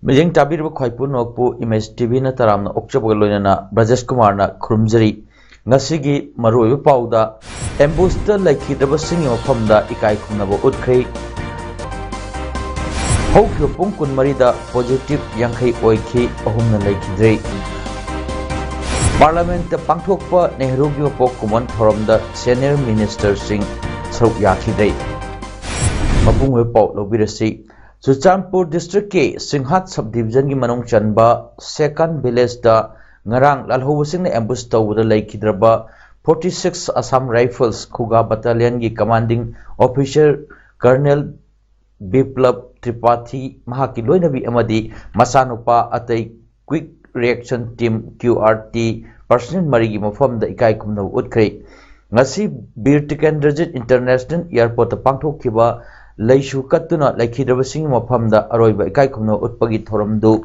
Missing ताबीर खाइपु नोकपु image TV न तरामना ओक्चबग लोइना ब्रजेश कुमार ना खुरुमजरी ngasi maruiba pauda ambusta laikhidaba singi mafamda ikai khumnaba utkhri hokyo pung kun marida positive yankhai oikhi ahumna laikhidrei parliament ta pangthokpa nehru gi mapok kuman thoramda senior minister sing saruk yakhidrei mapung we pau lobirasi Churachandpur district ke Singhat subdivision ki manong chanba second village da ngarang lalhoba singna ambush tawda laikhidraba 46 Assam Rifles Khuga battalion ki commanding officer Colonel Biplab Tripathi mahaki loinabi amadi masanupa atai quick reaction team QRT personnel mari gi mafam da ikai kumna utkhre ngasi Bir Tikendrajit International Airport pangthok khiba Laishu Katuna Laikhidaba Sing Mafamda Aroiba Ikai Kumno Utpagi Thoramdu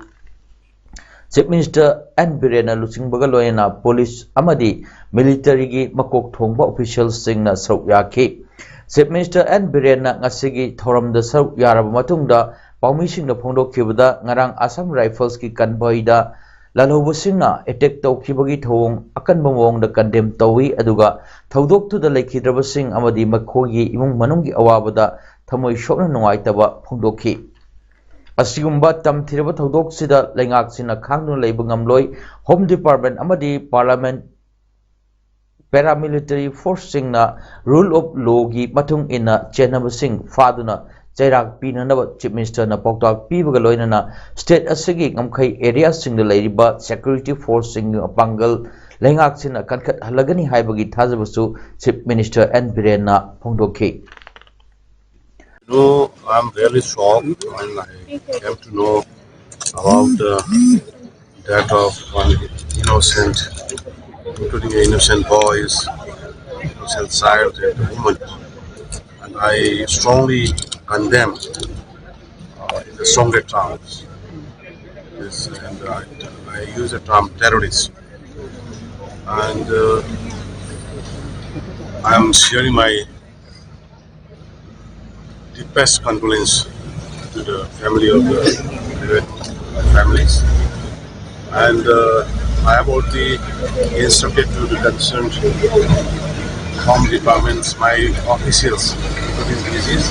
Chief Minister N. Birena Lusing Bagaloyana Police Amadi Military Gi Makok Thongba Officials Singna Saruk Yaki Chief Minister N. Birena Ngasigi Thoramda Saruk Yaraba Matungda Paumi Singna Phondo Kibada Ngarang Assam Rifles Ki Convoyda Lalhoba Singna attack Tawkibagi Thong Akan Bamong da condemn Tawi Aduga Thaudok to the Laikhidraba Sing Amadi Makhogi Imung Manungi Awabada Thamoi shokna nungaitaba phongdokhi asigumba tamthiraba thodok sida lengak sina khangnu leiba ngamloi Home Department amadi Parliament paramilitary force singna rule of law gi mathung ina chenaba sing faduna chairak pinanaba Chief Minister na poktak pibaga loinana state asigi ngamkhai area singda leiriba security force sing apangal lengak sina kankhat halagani haibagi thajabasu Chief Minister N. Birena phongdokhi No, I'm really shocked when I came to know about the death of one innocent, including innocent boys, innocent child, and a woman. And I strongly condemn in the strongest terms this, and I use the term terrorist. And I am sharing my deepest condolence to the family of the families, and I have already instructed to the concerned home departments, my officials, including DCs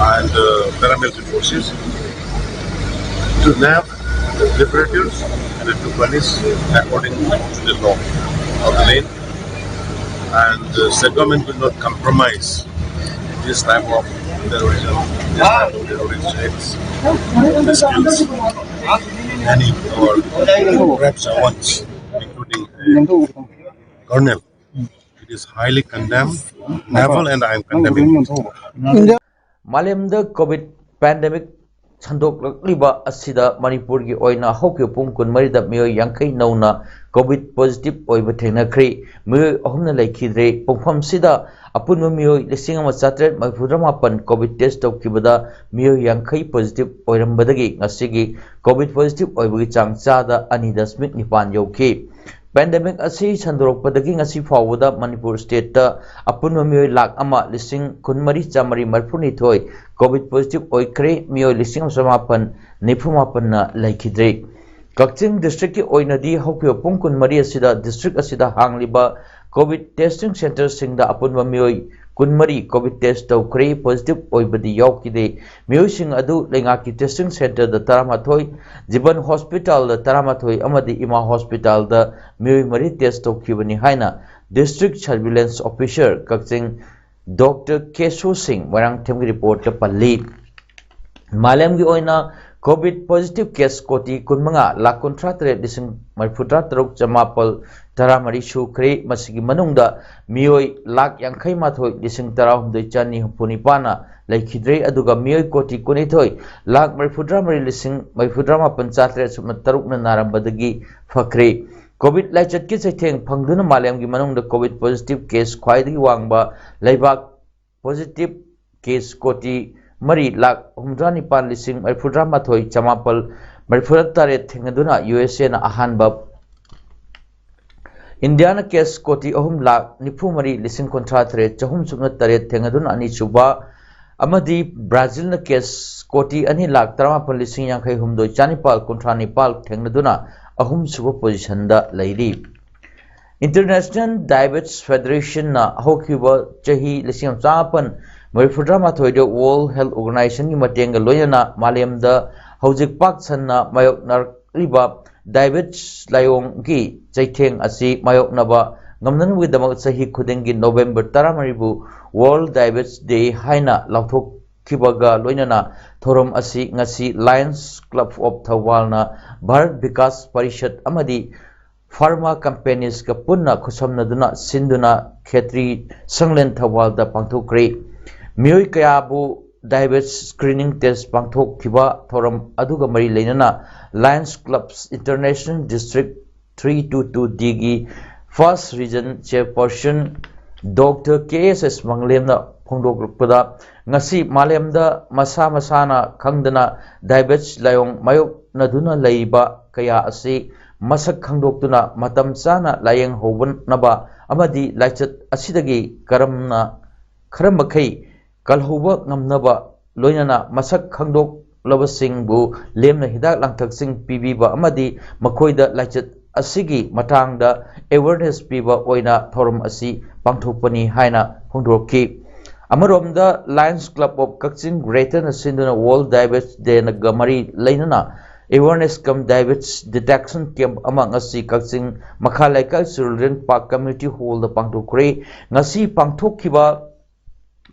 and paramilitary forces, to nab the liberators and to punish according to the law of the land, and the government will not compromise this type of terrorism, this type of terrorist acts, this kills many or perhaps once, including a colonel. It is highly condemned, naval, and I am condemning it. Malemda COVID pandemic Sandokliba Asida Manipur gi oina hokyo pung kun marida myo yankai nauna COVID positive oiba thengnakhri myo ahumna laikhidre pongpham sida apun myo lising ama chatre mafudamapan COVID test tokibada myo yankai positive oirambadagi ngasigi COVID positive oibagi changchada 2.9 yauki pandemic asi sandorokpadagi ngasi fawada Manipur state ta apun myo lak ama lising kunmari chamari marphuni thoi COVID positive oikre myo lising samapan nifumapan na laikhidre Kakching district ki oinadi hokyo pungkun mari asida district asida hangliba COVID testing center singda apunwa myo kunmari COVID test tawkre positive oibadi yaukide myo sing adu lengaki testing center da taramathoi Jiban hospital da taramathoi amadi Ima hospital da myo mari test tawkibani haina district surveillance officer Kakching Dr. Kesu Singh Warang Themgi report ta palli Malem gi oina COVID positive case koti kunmanga lakh kunthratare dising marfutra taruk jamapal taramari sukri masigi manungda mioi lakh yankai mathoi dising tarahumdoi chani humpunipana laikhidrei aduga mioi koti kunithoi lakh marfutra mari dising marfutra mapan chatre sumna tarukna narambadagi fakri COVID laichat ki chaitheng phangduna malayamgi manungda COVID positive case khwaidagi wangba laibak positive case koti Mari lakh humdrani pan lising marifudra mathoi chamapal marifudra tare thengaduna USA na ahanba India na case koti lakh nifu mari lising kontra tare chahum sukna tare thengaduna ani suba amadi Brazil na case koti ani lakh taramapal lising yankai humdoi chanipal kontra nipal thengaduna ahum suba position da lairi International Diabetes Federation na hokiba chahi lising chapan Marifudra mathoida World Health Organization ki matenga loyana malemda hojik pak sanna mayok narriba diabetes layong ki chaitheng asi mayok naba ngamnan widamak sahi khudengi November 13 bu World Diabetes Day haina lauthok kibaga loyana thorom asi ngasi Lions Club of Thawalna Bharat Vikas Parishad amadi Pharma companies ka punna khusamnaduna sinduna khetri sanglen thawalda pangthokre Mioi kayabu diabetes screening test pangthok kiba thoram aduga mari leinana Lions Clubs International District 322D gi first region chairperson Dr. KSS Manglemna phongdokpada ngasi malemda masa masana khangdana diabetes layong mayok naduna leiba kaya asi masak khangdoktuna matam chana layeng hoban naba amadi laichat asidagi karammakai kalhuba ngamnaba loinana masak khangdok labasingbu lemna hidak langthaksing pibiba amadi makoida laichat asigi matangda awareness piba oina thorum asi pangthokpani haina phongdokki amaromda Lions Club of Kaching Greater na sinduna World Diabetes Day na gamari leinana awareness kam diabetes detection camp amang asi Kaching Makhalaikai Children Park Community Hall da pangthokre ngasi pangthokkiba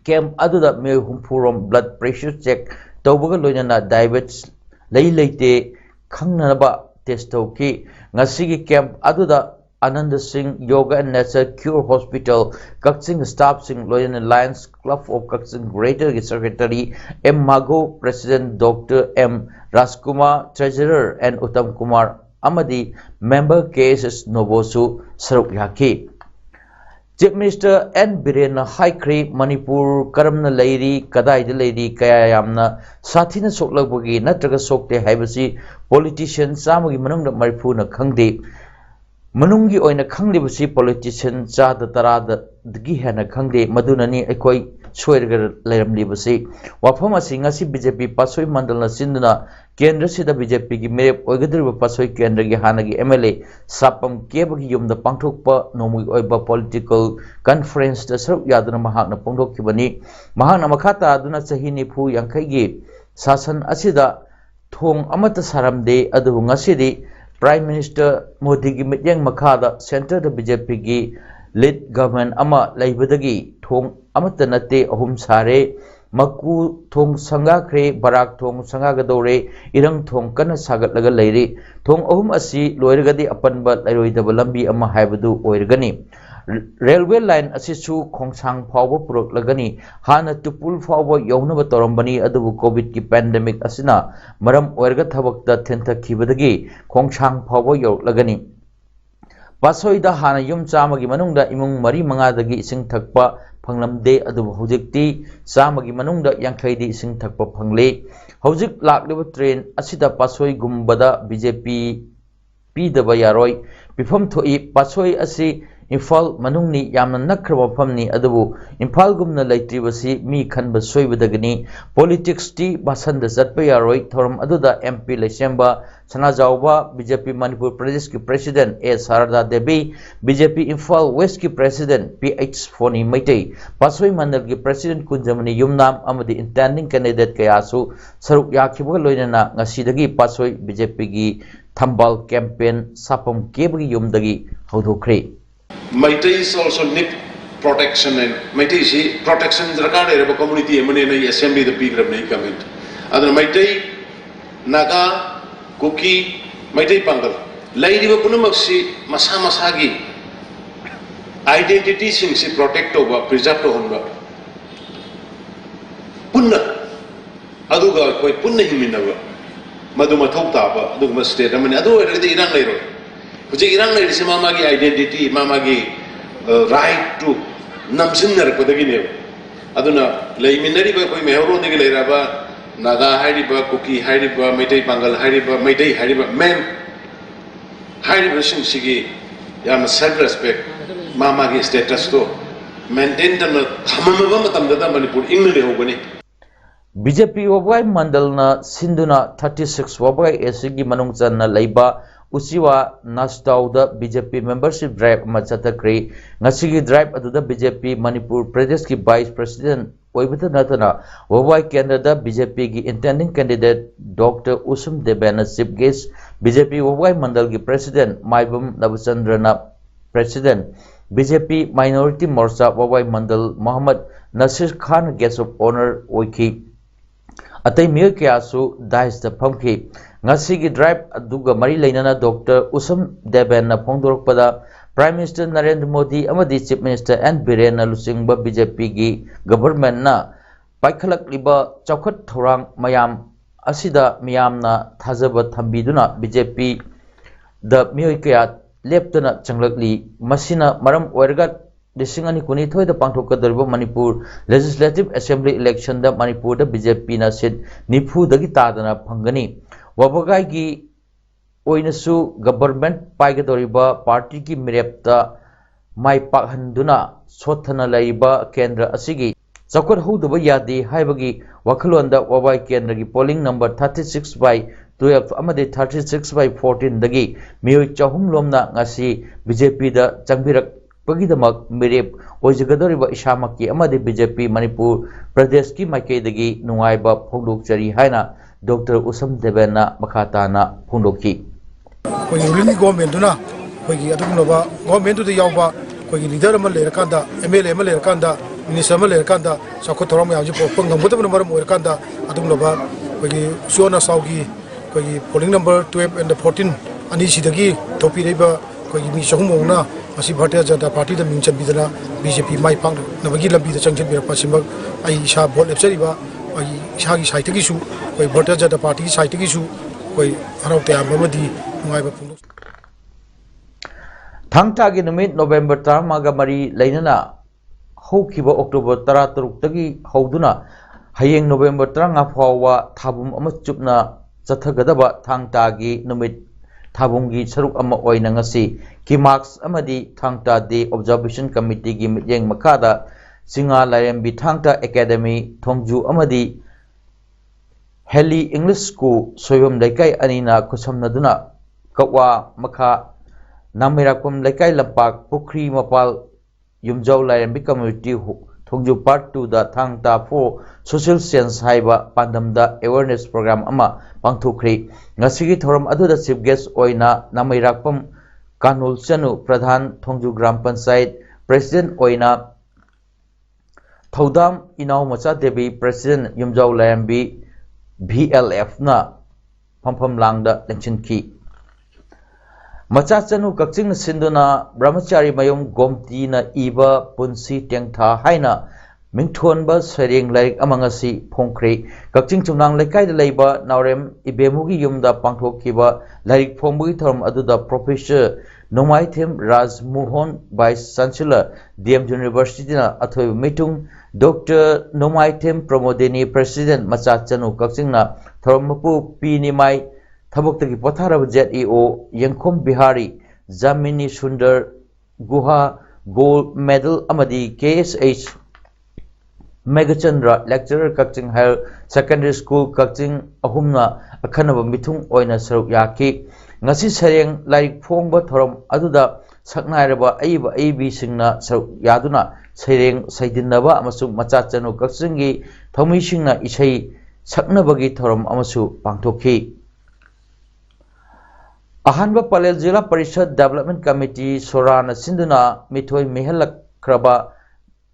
Camp aduda me humpurom blood pressure check tawbaga loinana diabetes leite khangnaba test tawki ngasigi camp aduda Anand Singh Yoga and Nature Cure Hospital Kaching staff sing loinana Lions Club of Kaching Greater Secretary M Mago President Dr. M Rajkumar Treasurer and Uttam Kumar amadi member cases Novosu saruk yaki Chief Minister N. Biren Haikri Manipur Karamna Lairi Kadai de Lady Kayamna Satina Soklabagi Natraga Sokte Haibasi politician Samagi Manung Maripuna Khangde Manungi Oina Khangde Basi politician Chada Tarada Gihana Khangde Madunani Ekoi Soirga Leramli Basi Wafama Singasi BJP Pasoi Mandalna Sinduna Kendra Sida BJP gi Merep Oigadriba Pasoi Kendra gi Hanagi MLA Sapam Kebagi Yumda Pangthokpa Nomui Oiba Political Conference da Saruk Yaduna Mahakna Pongdokkibani Mahakna Makhata aduna chahi nifu yankai gi sasan asida thong amata saramde adu ngasidi Prime Minister Modi gi mityang makhada Center da BJP gi lead government ama laibadagi thong amata nate ahum sare Maku thong sangakre barak thong sangagadore irang thong kana sagatlaga leiri thong ahum asi loiragadi apanba lairoidaba lambi ama haibadu oirgani railway line asisu khongsang phawba puroklagani hana tupul phawba yaunaba torambani adubu covid ki pandemic asina maram oirga thabakta thenthakibadagi khongsang phawba yaulagani Pasoida hana yum chamagi manungda imung mari mangadagi ising thakpa phanglamde adubu hojikti chamagi manungda yankhaidi ising thakpa phangle hojik lakliba train asida pasoi gumbada BJP pidaba yaroi pifam thoi pasoi asi Imphal manungni yamna nakraba phamni adubu Imphal gumna laitribasi mi khanba soibadagani politics ti basanda zatpa yaroi thoram aduda MP Lesemba Sanajauba BJP Manipur Pradesh ki President A Sarada Devi BJP Imphal West ki President PH Phoni Maitai Pasoi Mandal ki President Kunjamani Yumnam amadi intending candidate kayasu saruk yakhiba loinana ngasidagi Pasoi BJP gi Thambal campaign sapam kebagi yumdagi hodokre Maitais also need protection and Maitais protection the community assembly the big comment. Other Maitai Naga, Kuki, Maitai Pangal. Lady Punumaxi, Masa Masagi, identity since protect over, preserve to Honda. Punna Aduga, quite Punna Himinawa, Maduma Toptaba, Dugma State, I mean, Adu, the Iran later. Which Iran is Mamagi identity, Mamagi right to Namsinar Kodagine. Aduna, Laiminari by Mehoro Nigalaba, Naga Haidiba, Kuki Haidiba, Maitai Pangal Haidiba, Maitai Haidiba, men Haidiba Sigi, Yam self respect, Mamagi status to maintain them Hamamatam the Manipur, England Hogani. BJP Wabai Mandalna Sinduna 36 Wabai Esigi Manungzana Laiba Usiwa Nastauda BJP membership drive Machatakri Nasigi drive Aduda BJP Manipur Pradesh ki Vice President Oibata Natana Wabai Canada BJP ki intending candidate Dr. Usum Debana Chief Guest BJP Wabai Mandal ki President Maibum Navachandrana President BJP Minority Morcha Wabai Mandal Muhammad Nasir Khan Guest of Honor Oiki Atai Mir Kyasu Dais the Pumpki Ngasigi drive Aduga Mari Lainana Dr. Usum Debana Pongdorpada Prime Minister Narendra Modi Amadi Chief Minister and Birena Lusingba BJP gi government na Paikhalak Liba Chaukat Thorang Mayam Asida Miyamna Thazaba Thambiduna BJP the Myoikaya Leptana Changlakli Masina Maram Oergat Disingani Kunitho the Pangtokadarbo Manipur Legislative Assembly election the Manipur the BJP na said Nipu the Gitadana Pangani Wabagai gi Oinasu government Paigadoriba party ki mirepta Mai Pakhanduna Sothana Laiba Kendra Asigi Sakot Hudaba Yadi Haibagi Wakalonda Wabai Kendra ki polling number 36 by 12 Amadi 36 by 14 Dagi Mio Chahum Lomna Ngasi BJP da Changbirak Pagidamak Mirep Ojagadoriba Ishamaki Amadi BJP Manipur Pradesh ki Maike Dagi Nungaiba Ponduk Chari Haina Dr. Usam Debana Makatana Pundoki. When you really go Menduna, when you don't know go into the Yava, when you leader Malay Kanda, MLA Malay Kanda, Minister Malay Kanda, Sakotorama, Pungamutaman Kanda, Adunova, when you Suana Saugi, when you polling number 12 and the 14, Anishidagi, Topi River, when you Shahumona, Asibata, the party, the Minchan Bidana, BJP, my punk, Navagila be the Junction Pasimba, I shall bought Lepseriva, I Shagi Saitigishu, when Botaja the party Saitigishu, when Harauta Mamadi. Thangtagi numit November Taramaga Mari Lainana Hokiba October Taraturutagi Hoduna Hayeng November Tranga Fawa Tabum Amachupna Zathagadaba Thangtagi numit Tabungi Saruk Ama Oinangasi Kimax Amadi Thangta Day Observation Committee Gimyang Makada Singa Layambi Thangta Academy Thongju Amadi Heli English School Soyum Laikai Anina Kusamnaduna Kawa Maka Namirakum Laikai Lapak Pukri Mapal Yumjau Layambi Community Thongju Part 2 the Thangta 4 Social Science Haiba Pandamda Awareness Program Ama Pangthukri Ngasigi Thoram Aduda Chief Guest Oina Namirakpam Kanul Chanu Pradhan Thongju Gram Panchayat President Oina Thodam Inau Macha Devi President Yumjau Layambi BLF na Pampam Langda Lenchinki Machachanu Kakching Sinduna Brahmachari Mayum Gomti na Iba Punsi Tengtha Haina Mingthonba Sereng Laik Amangasi Pongkri Kakching Chunang Laikai Laiba Naurem Ibemugi Yumda Pangthokiba Laik Phongbugi Thoram Aduda Professor Nomaithim Raj Mohan Vice Chancellor DM University na Athoi Mitung Dr. Nomaithim Pramodini President Machachanu Kakchingna Thorampu Pinimai Thabuktagi Potharab ZEO Yangkhom Bihari Jamini Sundar Guha Gold Medal Amadi KSH Megachandra Lecturer Kakching Higher Secondary School Kakching Ahumna Akhanaba Mithung Oina Saruk Yaki Ngasi Sereng Laik Phongba Thoram Aduda Saknairaba Aiba AB Singna Saruk Yaduna Sereng Saidinaba Amasu Machachanu Kakchingi Thomi Singna Isai Saknabagi Thoram Amasu Pangthoki Ahanba Palel Jila Parishad Development Committee Sorana Sinduna Mithoi Mihalak Kraba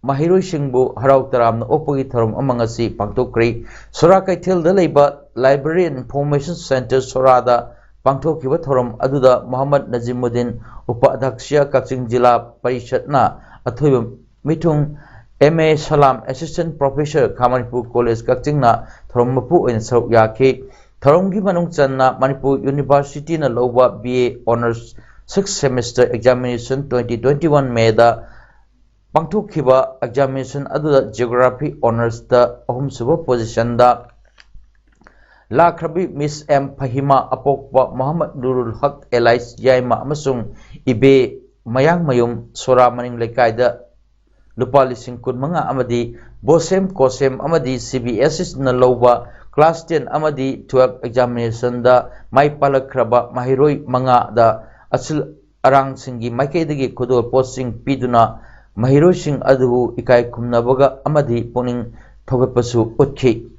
mahiroi-singbu harau taramna okpagi thorom amang asi pangtokri Sora Kaithilda leiba Library and Information Center Sorada pangthokiba thorom aduda Muhammad Nazimuddin Upadhyakshya Kaching Jilla Parishadna athoiba mithung MA Salam Assistant Professor Kamaripur College Kachingna thorom mapu oina saruk yakhi Tharomgi manung channa Manipur University na loba BA Honors 6th Semester Examination 2021 Meda pangthokhiba examination aduda Geography Honors da ahumsuba position da Lakrabi Miss M Fahima apokpa Muhammad Nurul Haq Elais Yaima amasung ibe mayang mayum Sora maning lekaida lupa lising kun mga amadi Bosem Kosem amadi CBSS na loba class 10 amadi 12 examination da may palakraba mahiroi mga da asil arang singi maikaidagi kudol posting piduna mahiroi sing adu ikai kumnabaga amadi puning thogapasu utkhi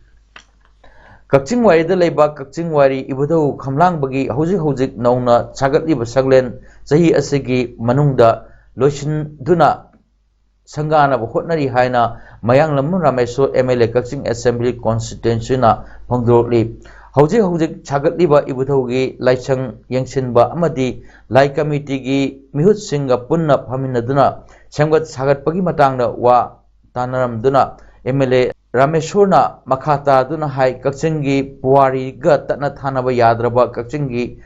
Kaching Wari da leiba Kaching Wari ibudau khamlang bagi hojik nauna sagatliba saglen sahi asigi manungda loishin duna sangana ba hotnari haina mayang lamun rameso MLA Kaching Assembly Constituency na phangdorli hojik sagatliba ibudaugi laisang yangsinba amadi lai committee gi mihut singa punna phaminaduna semgat sagatpagi matangda wa tanaramduna MLA Rameshwarna Makhata duna hai Kachinggi Puwari ga tatna thanaba yadraba Kachinggi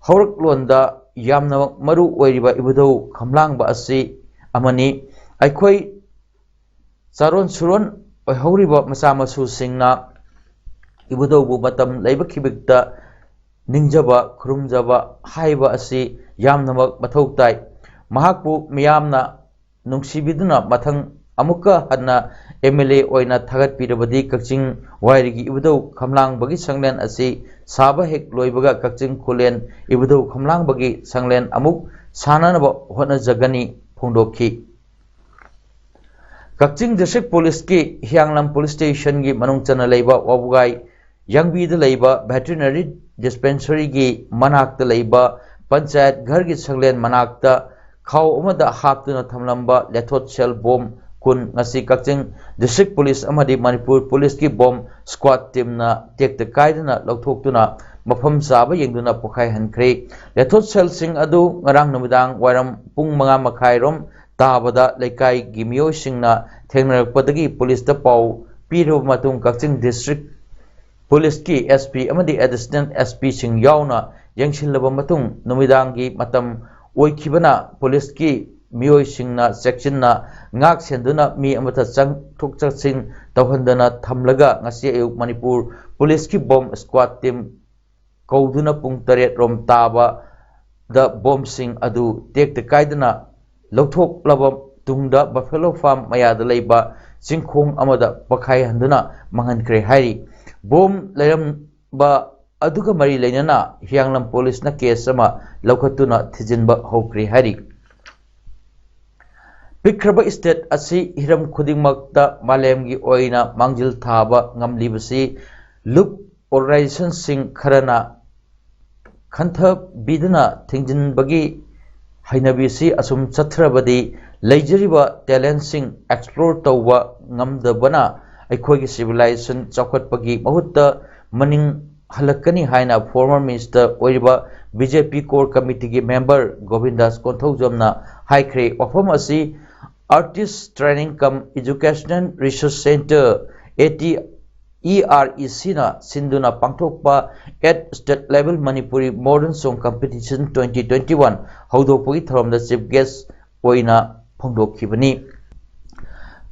Haurak yamna maru oiriba ibudau khamlangba asi amani aikhoi charon suron oihoriba masamasu singna ibudau bu matam leiba khibikta ningjaba khurumjaba haiba asi yamna mathau tai mahakpu miyamna nungsibiduna mathang amuka hanna MLA oina thagat pirabadi Kaching Wairigi ibudau khamlang bagi sanglen asi saba hek loibaga Kaching Kulen ibudau khamlang bagi sanglen amuk sananaba hona jagani phongdokhi Kaching District Police ki Hianglam Police Station gi manung chana leiba wabugai Yangbi da leiba Veterinary Dispensary gi manakta leiba Panchayat ghar gi sanglen manakta khaw amada haptuna thamlamba lethot cell bomb kun ngasi Kaching District Police amadi Manipur Police ki bomb squad team na tekta kaidana lokthokuna mafam saba yengduna pokhai hankhre lethot cell sing adu ngarang numidang wairam pung manga makhai rom tabada lekai gimyo singna thengnarakpadagi police da pau piro matung Kaching District Police ki SP amadi Assistant SP sing yauna yengshilaba matung numidang gi matam oikhibana police ki Miyoi singna section na ngak senduna mi amata chang thuk chaching tawhandana thamlaga ngasi ayuk Manipur Police ki bomb squad team kauduna pung 8 rom taba the bomb sing adu tekta kaidana lokthok laba tungda Buffalo Farm mayada leiba singkhong amada pakhai handuna mangankre hairi bomb leiram ba aduga mari leinana Hianglam Police na case sama lokhatuna thijinba hokri hairi Pikraba state asi hiram khudingmakta malemgi oina mangjil thaba ngamlibasi loop organization sing kharana khantha biduna thingjin bagi hainabisi asum chathrabadi leijariba talent sing explore tawwa ngamdabana aikhogi civilization chawkhatpagi mahutta maning halakani haina former minister oiriba BJP core committee gi member Govindas Konthojamna haikre ofam asi Artist Training Cum Educational Research Center ATEREC na sinduna pangthokpa at state level Manipuri Modern Song Competition 2021 haudopagi tharomda chief guest oina phongdokhibani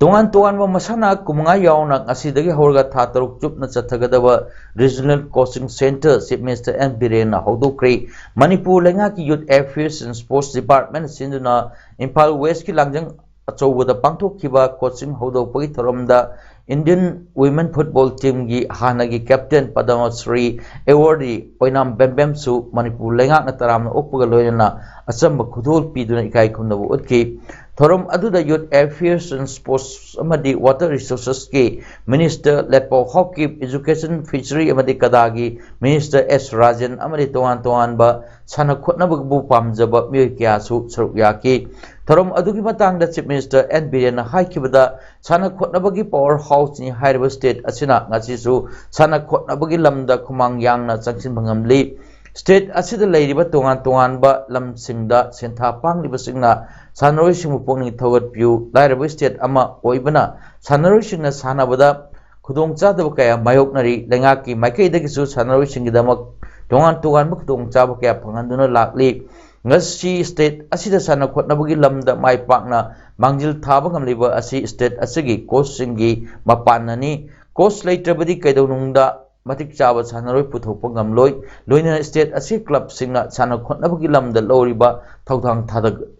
tongan wa masana kumanga yauna asidagi horga tha taruk chupna chathagadaba Regional Coaching Center Chief Minister N Biren haudokre Manipur lenga ki Youth Affairs and Sports Department sinduna Impal West ki langjang achowda pangthokhiba coaching haudopagi tharomda Indian Women Football Team gi hanagi Captain Padma Shri awardee oinam bembem su Manipur lenga na taramna okpaga loyana achamba khudol piduna ikai khumnabu utki Thorom aduda Youth Affairs and Sports amadi Water Resources ki Minister Lepo Hopkip Education Fishery amadi Kadagi Minister S Rajan amadi Toan ba sana khotna bu pamjaba myoy kya su saruk yaki Thorom adugi matangda Chief Minister N Biren haikibada sana khotna bagi powerhouse ni Hyderabad State asina ngasi su sana khotna bagi lamda khumang yangna changsin bangamli State asida leiriba tongan ba lam singda sentha pangliba singna sanaroi singbu pongning thawat piu lairaba state ama oibana sanaroi singna sanabada khudong chadaba kaya mayoknari lengaki maikaidagi su sanaroi singidamak tongan ba khudong chaba kaya phanganduna lakli ngasi state asida sana khotnabagi lamda mai pakna mangjil thaba ngamliba asi state asigi coast singi mapanani coast laiterabadi kaidonungda Matik Chaba Sanaroi Puthokpa ngamloi loina state asi club singna sana khotnabagi lamda loriba thauthang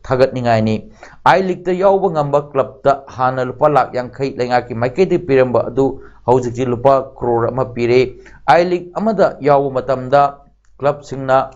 thagatningai ni I League ta yawba ngamba club ta hana lupa lak yankhai lengaki maikedi piramba adu haujikji lupa crore ama pire I League amada yawba matamda club singna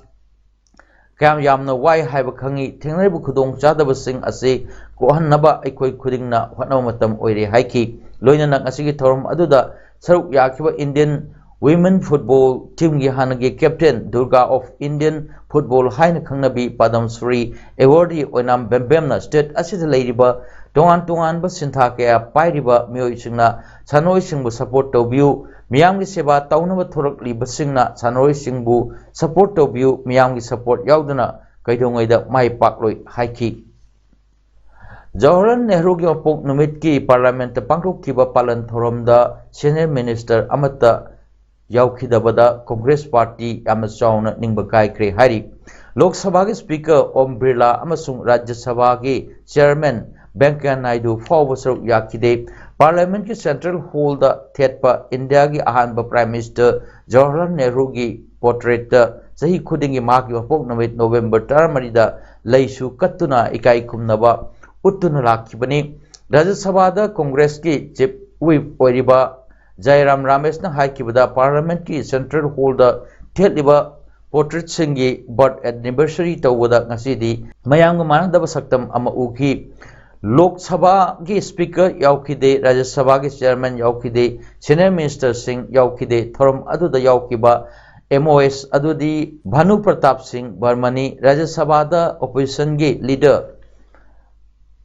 kayam yamna wai haiba khangi thengnaribu khudong chadaba sing ase kohannaba aikoi khudingna hotnaba matam oire haiki loina nak asigi thorom aduda saruk yakiba Indian Women Football Team gi hanagi Captain Durga of Indian Football haina khangnabi Padam Shri Awardee Oinam Bembemna State asida leiriba tongan ba sintha kaya pairiba miyoi singna sanoi singbu support tawbiu miyamgi seba tawnaba thorakli basingna sanoi singbu support tawbiu miyamgi support yauduna kaidongoida mai pakloi haiki Jawaharlal Nehru gi opok numit ki parliament pangthok thiba palan thoromda senior minister amata Yaukidabada Congress Party Amachauna Ningbakai Kre Hari Lok Sabha Speaker Om Birla Amasung Rajya Sabha Chairman Venkaiah Naidu Fawasaruk Yakide Parliament ki Central Hall da Thetpa India gi Ahanba Prime Minister Jawaharlal Nehru gi portrait sahi khudingi maki wapok namit November Taramari Leisu Katuna Ikai Kumnaba Uttuna Lakibani Rajya Sabha da Congress ki Chief Whip Oiriba Jairam Ramesh na haikibada Parliament ki Central Hall da theliba portrait singi birth anniversary tawada ngasidi mayang manadaba saktam ama uki Lok Sabha ki Speaker yaukide Rajya Sabha ki Chairman yaukide Senior Minister Singh yaukide thorom aduda yaukiba MOS adudi Bhanu Pratap Singh Barmani Rajya Sabha da opposition ki leader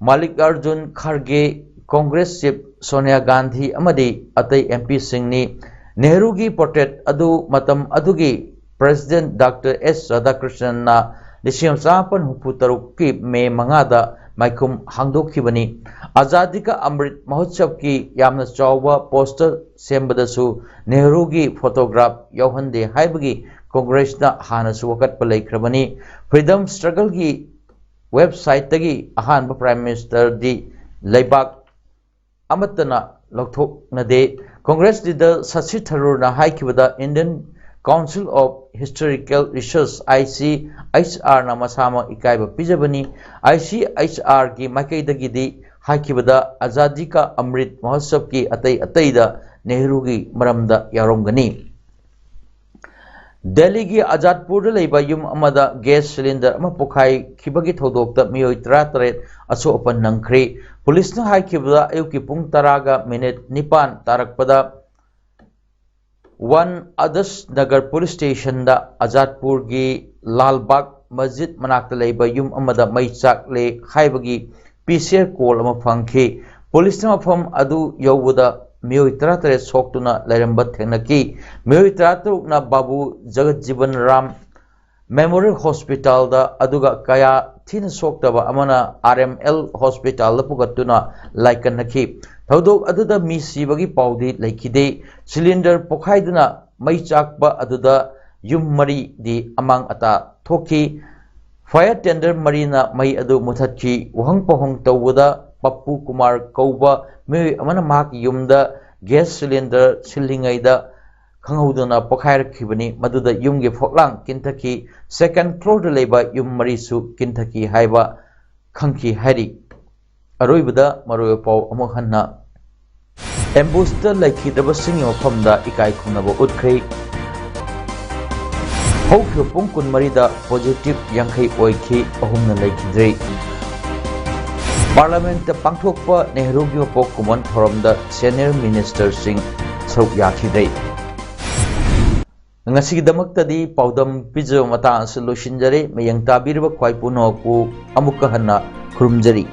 Mallikarjun Kharge Congress Chief Sonia Gandhi amadi atai MP Singni Nehru gi portrait adu matam adugi President Dr. S. Radhakrishnan na Lishim Sapan Huputaruk ki May Mangada Maikum Hangdokhibani Azadi ka Amrit Mahotsav ki yamna chawba poster sembadasu Nehru gi photograph yauhande haibagi Congress na hanasu wakat palaikrabani Freedom Struggle gi website tagi ahanba Prime Minister di Laibak Amatana Lokthok Nade Congress leader Shashi Tharoor na haikibada Indian Council of Historical Research ICHR na masama ikaiba pijabani ICHR ki makaidagi di haikibada Azadi ka Amrit Mahotsav ki atai da Nehru gi maramda yaromgani Delhi gi Azadpur da leiba yum amada gas cylinder ama pokhai khibagi thodokta miyoi 33 aso opan nangkhre Police na haikibada ayuki pung taraga minute nipan tarakpada 1 Adas Nagar Police Station da Azadpur gi Lalbagh Masjid manakta leiba yum amada maichak le haibagi PCR call ama phangkhi Police na mafam adu yawuda miyoi 33 soktuna lairamba thengnaki miyoi 33 na Babu Jagat Jiban Ram Memorial Hospital da aduga kaya thina soktaba amana RML Hospital da pugatuna laikan nakhi thodok aduda mi sibagi paudi laikide cylinder pokhaiduna mai chakba aduda yum mari di amang ata thoki fire tender marina mai adu muthatki wahang pohong tawda Pappu Kumar Kauba me amana mak yumda gas cylinder silingaida Kanguduna Pokair Kibani, Maduda Yumgi Foklang, Kentucky, second floor labor Yum Marisu, Kentucky Haiba, Kanki Hari. Aruibada, Maruapo, Amohana. Embuster like the Basing of Pomda, Ikai Kunabo Utkri. Hope your Punkun Marida, positive Yankei Oiki, Ohumna Lake Drake. Parliament पांथोकपा नेहरू की मपोक कुमन थोरमदा senior minister Singh सरुक याखिदै ngasigidamakta di paudam pijo mata losinjare mayang tabirba khwai puno ku amukka hanna khurumjari